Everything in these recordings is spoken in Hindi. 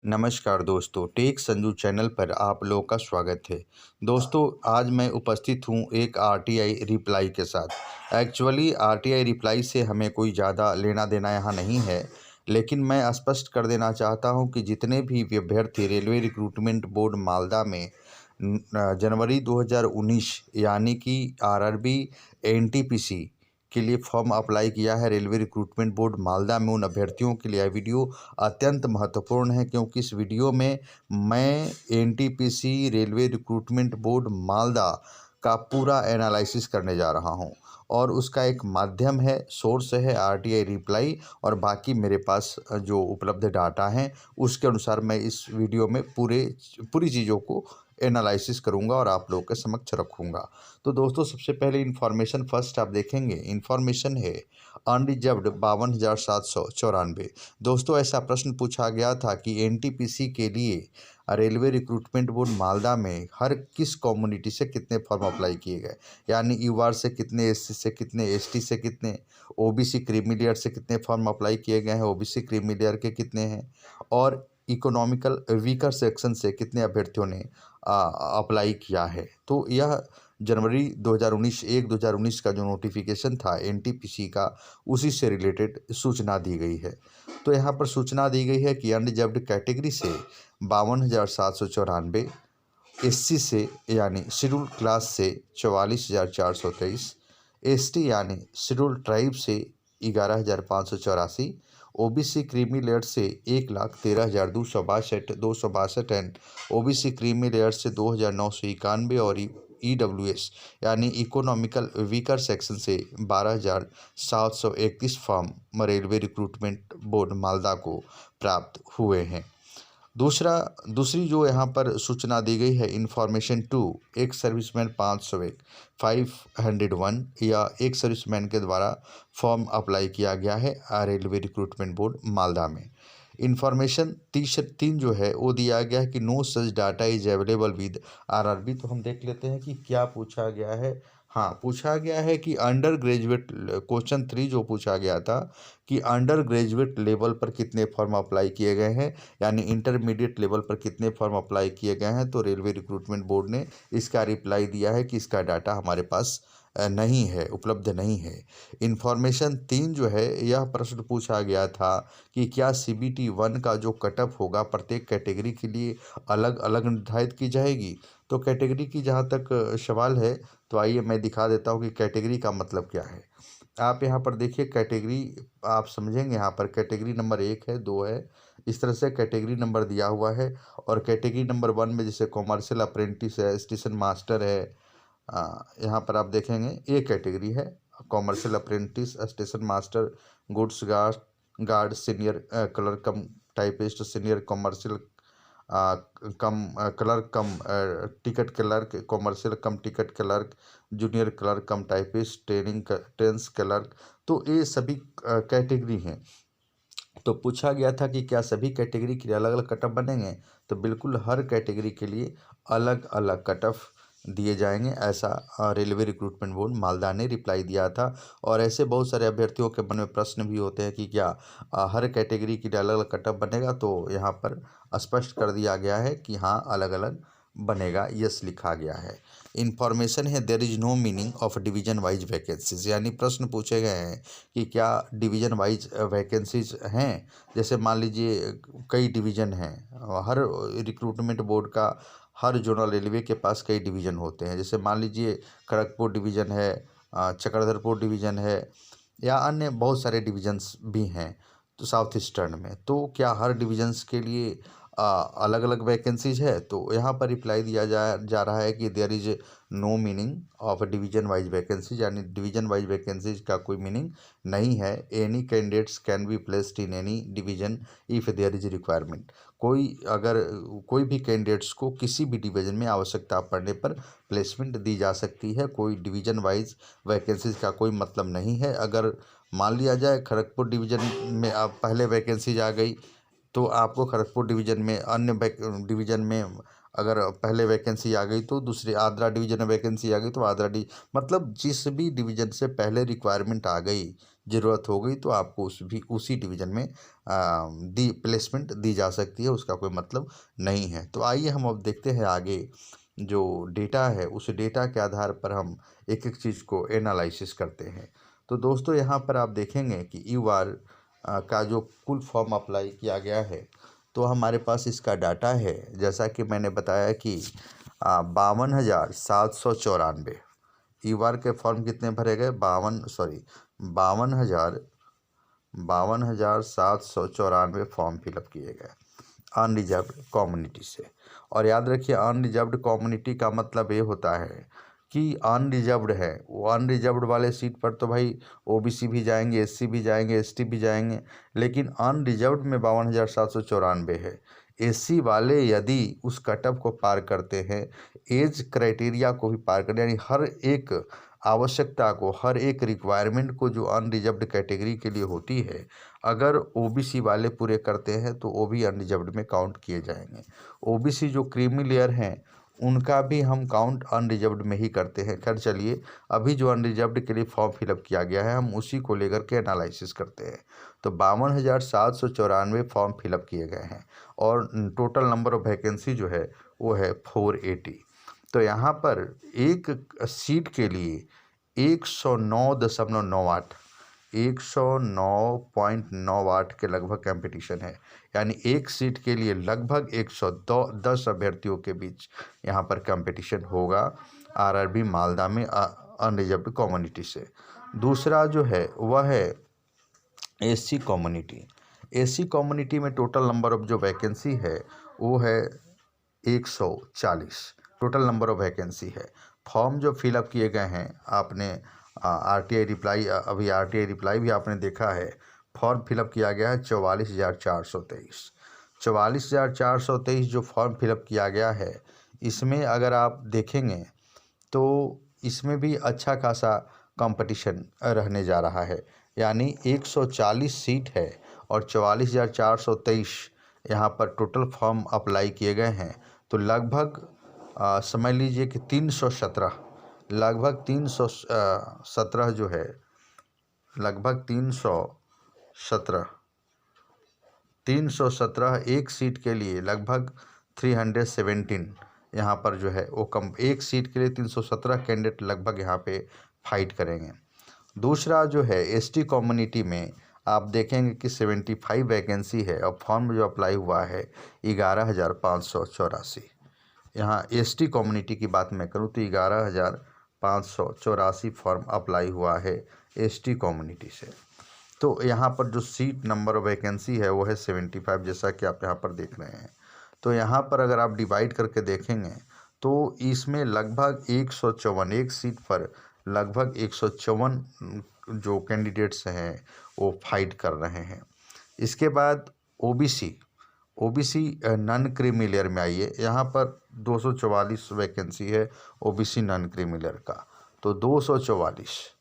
नमस्कार दोस्तों, टेक संजू चैनल पर आप लोगों का स्वागत है। दोस्तों, आज मैं उपस्थित हूँ एक आरटीआई रिप्लाई के साथ। एक्चुअली आरटीआई रिप्लाई से हमें कोई ज़्यादा लेना देना यहाँ नहीं है, लेकिन मैं स्पष्ट कर देना चाहता हूँ कि जितने भी अभ्यर्थी रेलवे रिक्रूटमेंट बोर्ड मालदा में जनवरी 2019 यानी कि आरआरबी एनटीपीसी के लिए फॉर्म अप्लाई किया है रेलवे रिक्रूटमेंट बोर्ड मालदा में, उन अभ्यर्थियों के लिए यह वीडियो अत्यंत महत्वपूर्ण है, क्योंकि इस वीडियो में मैं NTPC railway recruitment board Malda का पूरा एनालिसिस करने जा रहा हूं और उसका एक माध्यम है, सोर्स है आरटीआई रिप्लाई, और बाकी मेरे पास जो उपलब्ध डाटा हैं उसके अनुसार मैं इस वीडियो में पूरी चीज़ों को एनालिसिस करूंगा और आप लोगों के समक्ष रखूंगा। तो दोस्तों, सबसे पहले इन्फॉर्मेशन फर्स्ट आप देखेंगे, इन्फॉर्मेशन है अनरिजर्व्ड 52,794। दोस्तों, ऐसा प्रश्न पूछा गया था कि एनटीपीसी के लिए रेलवे रिक्रूटमेंट बोर्ड मालदा में हर किस कम्युनिटी से कितने फॉर्म अप्लाई किए गए, यानी यूआर से कितने, एससी से कितने, एसटी से कितने, ओबीसी क्रीमी लेयर से कितने फॉर्म अप्लाई किए गए हैं, ओबीसी क्रीमी लेयर के कितने हैं, और इकोनॉमिकल वीकर सेक्शन से कितने अभ्यर्थियों ने अप्लाई किया है। तो यह जनवरी 2019 का जो नोटिफिकेशन था एनटीपीसी का, उसी से रिलेटेड सूचना दी गई है। तो यहाँ पर सूचना दी गई है कि अनरिजर्व्ड कैटेगरी से 52,794, एससी से यानी शेड्यूल क्लास से 44,423, एसटी यानी शेड्यूल ट्राइब से 11,584, ओबीसी क्रीमी लेयर से 1,13,262 एंड ओबीसी क्रीमी लेयर से 2,991 और ईडब्ल्यूएस यानी इकोनॉमिकल वीकर सेक्शन से 12,731 form railway recruitment board Malda को प्राप्त हुए हैं। दूसरी जो यहाँ पर सूचना दी गई है, इन्फॉर्मेशन 2, एक सर्विसमैन 501 501 या एक सर्विसमैन के द्वारा फॉर्म अप्लाई किया गया है रेलवे रिक्रूटमेंट बोर्ड मालदा में। इन्फॉर्मेशन 3 जो है वो दिया गया है कि no such data is available with RRB. तो हम देख लेते हैं कि क्या पूछा गया है। हाँ, पूछा गया है कि अंडर ग्रेजुएट, क्वेश्चन 3 जो पूछा गया था कि अंडर ग्रेजुएट लेवल पर कितने फॉर्म अप्लाई किए गए हैं, यानी इंटरमीडिएट लेवल पर कितने फॉर्म अप्लाई किए गए हैं। तो रेलवे रिक्रूटमेंट बोर्ड ने इसका रिप्लाई दिया है कि इसका डाटा हमारे पास नहीं है, उपलब्ध नहीं है। इन्फॉर्मेशन 3 जो है, यह प्रश्न पूछा गया था कि क्या सीबीटी 1 का जो कटअप होगा प्रत्येक कैटेगरी के लिए अलग अलग निर्धारित की जाएगी। तो कैटेगरी की जहाँ तक सवाल है, तो आइए मैं दिखा देता हूँ कि कैटेगरी का मतलब क्या है। आप यहाँ पर देखिए, कैटेगरी आप समझेंगे, यहाँ पर कैटेगरी नंबर 1 है, 2 है, इस तरह से कैटेगरी नंबर दिया हुआ है। और कैटेगरी नंबर 1 में जैसे कॉमर्शियल अप्रेंटिस है, स्टेशन मास्टर है, यहाँ पर आप देखेंगे ये कैटेगरी है, commercial apprentice, station master, goods guard, senior clerk cum typist, senior commercial clerk cum ticket clerk, commercial cum ticket clerk, junior clerk cum typist, trains clerk. तो ये सभी कैटेगरी हैं। तो पूछा गया था कि क्या सभी कैटेगरी के लिए अलग अलग कटअप बनेंगे। तो बिल्कुल हर कैटेगरी के लिए अलग अलग कटअप दिए जाएंगे, ऐसा रेलवे रिक्रूटमेंट बोर्ड मालदा ने रिप्लाई दिया था। और ऐसे बहुत सारे अभ्यर्थियों के मन में प्रश्न भी होते हैं कि क्या हर कैटेगरी के लिए अलग अलग कटअप बनेगा। तो यहाँ पर स्पष्ट कर दिया गया है कि हाँ, अलग अलग बनेगा, यस लिखा गया है। इन्फॉर्मेशन है there is no meaning of division wise vacancies, यानी प्रश्न पूछे गए हैं कि क्या डिवीजन वाइज वैकेंसीज हैं। जैसे मान लीजिए कई डिवीज़न हैं, हर रिक्रूटमेंट बोर्ड का हर जोनल रेलवे के पास कई डिवीज़न होते हैं। जैसे मान लीजिए खड़गपुर डिवीज़न है, चक्रधरपुर डिवीज़न है, या अन्य बहुत सारे डिवीजन्स भी हैं तो साउथ ईस्टर्न में। तो क्या हर डिवीजन्स के लिए अलग अलग वैकेंसीज है। तो यहाँ पर रिप्लाई दिया जा रहा है कि there is no meaning of division wise vacancies, यानी डिवीजन वाइज वैकेंसीज का कोई मीनिंग नहीं है। Any candidates can be placed in any division if there is requirement. कोई भी कैंडिडेट्स को किसी भी डिवीजन में आवश्यकता पड़ने पर प्लेसमेंट दी जा सकती है। कोई डिवीजन वाइज वैकेंसीज का कोई मतलब नहीं है। अगर मान लिया जाए खड़गपुर डिवीजन में आप पहले वैकेंसीज आ गई, तो आपको खड़गपुर डिवीज़न में, अन्य डिवीज़न में अगर पहले वैकेंसी आ गई तो दूसरे आद्रा डिवीज़न में वैकेंसी आ गई तो आद्रा मतलब जिस भी डिवीज़न से पहले रिक्वायरमेंट आ गई, ज़रूरत हो गई तो आपको उसी डिवीज़न में प्लेसमेंट दी जा सकती है, उसका कोई मतलब नहीं है। तो आइए हम अब देखते हैं आगे जो डेटा है, उस डेटा के आधार पर हम एक एक चीज़ को एनालिसिस करते हैं। तो दोस्तों यहाँ पर आप देखेंगे कि UR का जो कुल फॉर्म अप्लाई किया गया है, तो हमारे पास इसका डाटा है। जैसा कि मैंने बताया कि 52,794 UR के फॉर्म कितने भरे गए, 52,794 फॉर्म फिलअप किए गए अनरिजर्व्ड कम्युनिटी से। और याद रखिए, अनरिजर्व्ड कम्युनिटी का मतलब ये होता है कि अनरिजर्व्ड है, वो अनरिजर्व्ड वाले सीट पर तो भाई OBC भी जाएंगे, SC भी जाएंगे, ST भी जाएंगे, लेकिन अनरिजर्व्ड में 52,794 है। SC वाले यदि उस कटअप को पार करते हैं, एज क्राइटेरिया को भी पार करते, यानी हर एक आवश्यकता को, हर एक रिक्वायरमेंट को जो अनरिजर्व्ड कैटेगरी के लिए होती है, अगर OBC वाले पूरे करते हैं तो वो भी अनरिजर्व्ड में काउंट किए जाएंगे। OBC जो क्रीमी लेयर हैं उनका भी हम काउंट अनरिजर्व्ड में ही करते हैं। खैर चलिए, अभी जो अनरिजर्व्ड के लिए फॉर्म फिलअप किया गया है हम उसी को लेकर के एनालिसिस करते हैं। तो 52,794 फॉर्म फिलअप किए गए हैं और टोटल नंबर ऑफ वैकेंसी जो है वो है 480। तो यहाँ पर एक सीट के लिए 109.98 109.98 के लगभग कंपटीशन है, यानी एक सीट के लिए लगभग 110 अभ्यर्थियों के बीच यहाँ पर कंपटीशन होगा RRB मालदा में अनरिजर्व्ड कम्युनिटी से। दूसरा जो है वह है SC कम्युनिटी। SC कम्युनिटी में टोटल नंबर ऑफ जो वैकेंसी है वो है 140 टोटल नंबर ऑफ वैकेंसी है। फॉर्म जो फिलअप किए गए हैं, आपने RTI रिप्लाई, अभी RTI रिप्लाई भी आपने देखा है। फॉर्म फिलअप किया गया है 44,423 44,423 जो फॉर्म फिलअप किया गया है, इसमें अगर आप देखेंगे तो इसमें भी अच्छा खासा कंपटीशन रहने जा रहा है। यानी 140 सीट है और 44,423 यहाँ पर टोटल फॉर्म अप्लाई किए गए हैं। तो लगभग समझ लीजिए कि 317 लगभग 317 जो है, लगभग 317 एक सीट के लिए लगभग 317 यहाँ पर जो है वो एक सीट के लिए 317 कैंडिडेट लगभग यहाँ पे फाइट करेंगे। दूसरा जो है ST कम्युनिटी में आप देखेंगे कि 75 वैकेंसी है और फॉर्म जो अप्लाई हुआ है 11,584। यहाँ ST कम्युनिटी की बात मैं करूँ तो 11,584 फॉर्म अप्लाई हुआ है ST कम्युनिटी से। तो यहाँ पर जो सीट नंबर ऑफ वैकेंसी है वो है 75, जैसा कि आप यहाँ पर देख रहे हैं। तो यहाँ पर अगर आप डिवाइड करके देखेंगे तो इसमें लगभग 154 एक सीट पर लगभग 154 जो कैंडिडेट्स हैं वो फाइट कर रहे हैं। इसके बाद OBC नॉन क्रीमी लेयर में आइए। यहाँ पर 244 वैकेंसी है OBC नॉन क्रीमी लेयर का, तो 244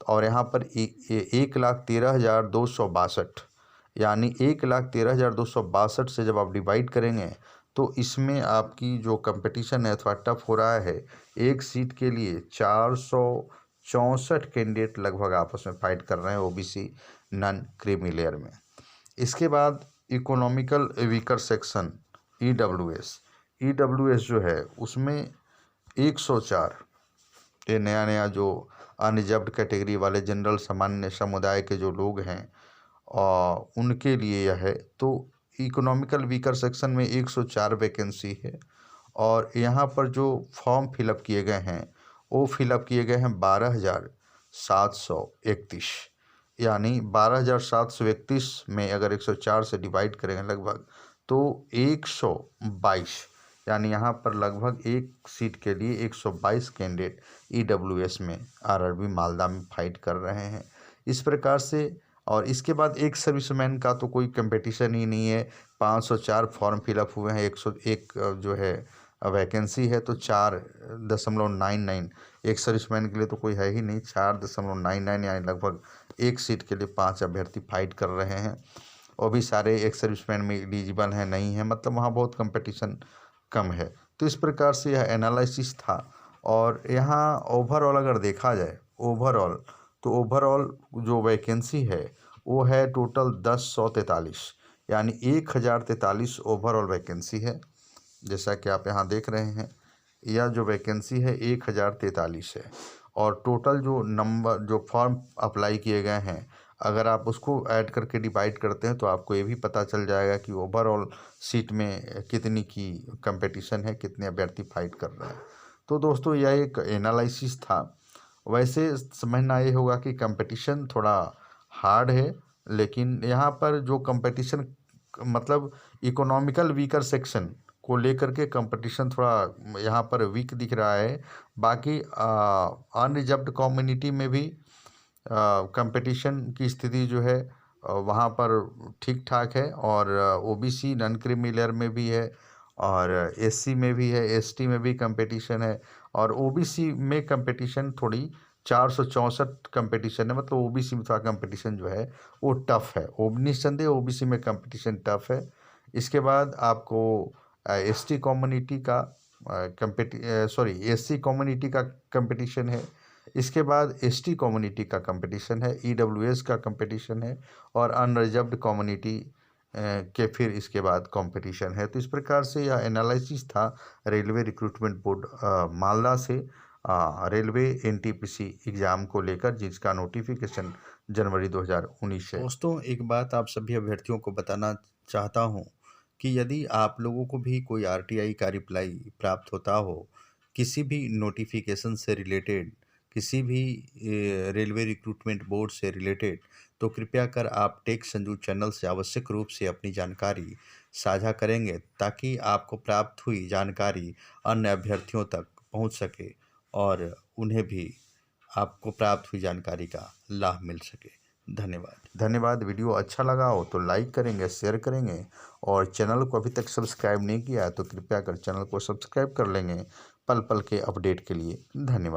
और यहाँ पर 1,13,262, यानी 1,13,262 से जब आप डिवाइड करेंगे तो इसमें आपकी जो कंपटीशन है थोड़ा टफ हो रहा है। एक सीट के लिए 464 कैंडिडेट लगभग आपस में फाइट कर रहे हैं OBC नॉन क्रीमी लेयर में। इसके बाद इकोनॉमिकल वीकर सेक्शन EWS जो है उसमें 104, ये नया जो अनरिजर्व्ड कैटेगरी वाले जनरल सामान्य समुदाय के जो लोग हैं और उनके लिए यह है। तो इकोनॉमिकल वीकर सेक्शन में 104 वैकेंसी है और यहाँ पर जो फॉर्म फिलअप किए गए हैं वो फिलअप किए गए हैं 12,731, यानी 12,731 में अगर 104 से डिवाइड करेंगे लगभग तो 122, यानी यहाँ पर लगभग एक सीट के लिए 122 कैंडिडेट EWS में RRB मालदा में फाइट कर रहे हैं। इस प्रकार से। और इसके बाद एक सर्विसमैन का तो कोई कंपटीशन ही नहीं है। 504 फॉर्म फिलअप हुए हैं, 101 जो है वैकेंसी है, तो 4.99 एक सर्विसमैन के लिए तो कोई है ही नहीं। 4.99 यानी लगभग एक सीट के लिए 5 अभ्यर्थी फाइट कर रहे हैं और भी सारे एक सर्विसमैन में एलिजिबल हैं नहीं है, मतलब वहाँ बहुत कंपटीशन कम है। तो इस प्रकार से यह एनालिसिस था। और यहाँ ओवरऑल अगर देखा जाए ओवरऑल तो ओवरऑल जो वैकेंसी है वो है टोटल 1043, यानी 1043 ओवरऑल वैकेंसी है। जैसा कि आप यहाँ देख रहे हैं, यह जो वैकेंसी है 1043 है। और टोटल जो नंबर जो फॉर्म अप्लाई किए गए हैं, अगर आप उसको ऐड करके डिवाइड करते हैं तो आपको ये भी पता चल जाएगा कि ओवरऑल सीट में कितनी की कंपटीशन है, कितने अभ्यर्थी फाइट कर रहे हैं। तो दोस्तों यह एक एनालिसिस था। वैसे समझना ये होगा कि कंपटीशन थोड़ा हार्ड है, लेकिन यहाँ पर जो कंपटीशन मतलब इकोनॉमिकल वीकर सेक्शन को लेकर के कंपटीशन थोड़ा यहाँ पर वीक दिख रहा है। बाकी अनरिजर्व्ड कम्युनिटी में भी कंपटीशन की स्थिति जो है वहाँ पर ठीक ठाक है। और ओबीसी नॉन क्रीमी लेयर में भी है, और एससी में भी है, एसटी में भी कंपटीशन है। और ओबीसी में कंपटीशन थोड़ी 464 कंपटीशन है, मतलब ओबीसी में थोड़ा कंपटीशन जो है वो टफ है। निस्संदेह ओबीसी में कंपटीशन टफ है। इसके बाद आपको एसटी कम्युनिटी का एससी कम्युनिटी का कंपटीशन है। इसके बाद एसटी कम्युनिटी का कंपटीशन है, ईडब्ल्यूएस का कंपटीशन है, और अनरिजर्व्ड कम्युनिटी के फिर इसके बाद कंपटीशन है। तो इस प्रकार से यह एनालिसिस था रेलवे रिक्रूटमेंट बोर्ड मालदा से रेलवे एनटीपीसी एग्ज़ाम को लेकर, जिसका नोटिफिकेशन जनवरी 2019 है। दोस्तों एक बात आप सभी अभ्यर्थियों को बताना चाहता हूँ कि यदि आप लोगों को भी कोई आरटीआई का रिप्लाई प्राप्त होता हो किसी भी नोटिफिकेशन से रिलेटेड, किसी भी रेलवे रिक्रूटमेंट बोर्ड से रिलेटेड, तो कृपया कर आप टेक संजू चैनल से आवश्यक रूप से अपनी जानकारी साझा करेंगे, ताकि आपको प्राप्त हुई जानकारी अन्य अभ्यर्थियों तक पहुंच सके और उन्हें भी आपको प्राप्त हुई जानकारी का लाभ मिल सके। धन्यवाद। वीडियो अच्छा लगा हो तो लाइक करेंगे, शेयर करेंगे, और चैनल को अभी तक सब्सक्राइब नहीं किया है तो कृपया कर चैनल को सब्सक्राइब कर लेंगे पल पल के अपडेट के लिए। धन्यवाद।